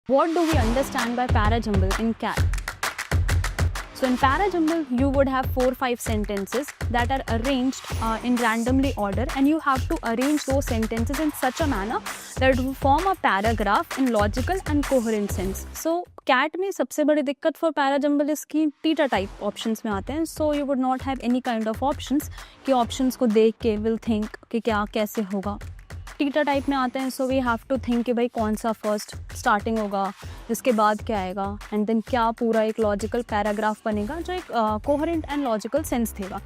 What do we understand by parajumble in CAT? So in parajumble, you would have 4-5 sentences that are arranged in randomly order, and you have to arrange those sentences in such a manner that it will form a paragraph in logical and coherent sense. So CAT में सबसे बड़ी दिक्कत for parajumble इसकी theta type options में आते हैं. So you would not have any kind of options कि options को देख के will think कि क्या कैसे होगा. थीटा टाइप में आते हैं, so we have to think कि भाई कौन सा फर्स्ट स्टार्टिंग होगा, इसके बाद क्या आएगा, एंड देन क्या पूरा एक लॉजिकल पैराग्राफ बनेगा जो एक कोहेरेंट एंड लॉजिकल सेंस देगा,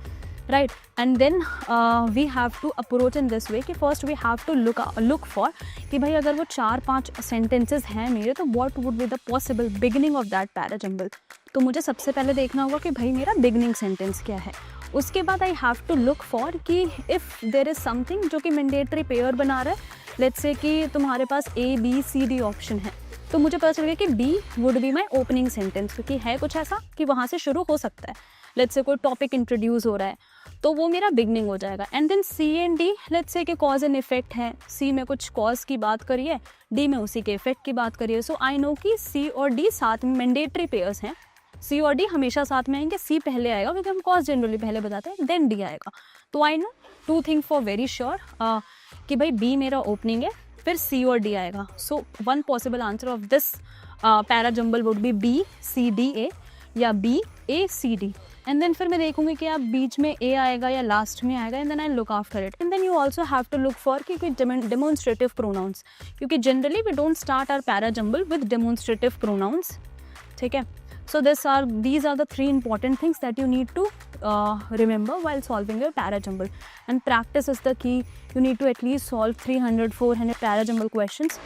right. And then we have to approach in this way कि first we have to look for कि भाई अगर वो 4-5 सेंटेंसेस हैं मेरे, तो what would be the possible beginning of that parajumble. तो मुझे सबसे पहले देखना होगा कि भाई मेरा बिगिनिंग सेंटेंस क्या है. उसके बाद I have to look for कि इफ़ देर इज़ समथिंग जो कि मैंडेटरी पेयर बना रहा है. लेट्स से कि तुम्हारे पास ABCD ऑप्शन है, तो मुझे पता चल गया कि B would be my opening sentence, क्योंकि है कुछ ऐसा कि वहाँ से शुरू हो सकता है. लेट्स से कोई टॉपिक इंट्रोड्यूस हो रहा है, तो वो मेरा बिगनिंग हो जाएगा. And then C and D, let's say कि कॉज एंड इफेक्ट है. C में कुछ कॉज की बात करी है, D में उसी के इफेक्ट की बात करी है. सो आई नो कि C और D साथ में मैंडेटरी पेयर्स हैं. C और D हमेशा साथ में आएंगे. C पहले आएगा क्योंकि हम कॉज जनरली पहले बताते हैं, देन D आएगा. तो I know 2 thing for very sure कि भाई B मेरा ओपनिंग है, फिर C और D आएगा. So one possible answer of this parajumble would be BCDA या BACD. एंड देन फिर मैं देखूंगी कि आप बीच में A आएगा या लास्ट में आएगा, and then I look after it. And then you also have to look for कि कोई डेमोन्स्ट्रेटिव प्रोनाउंस, क्योंकि generally we don't start our parajumble with demonstrative pronouns. ठीक है. So these are the 3 important things that you need to remember while solving your parajumble. And practice is the key. You need to at least solve 300-400 parajumble questions.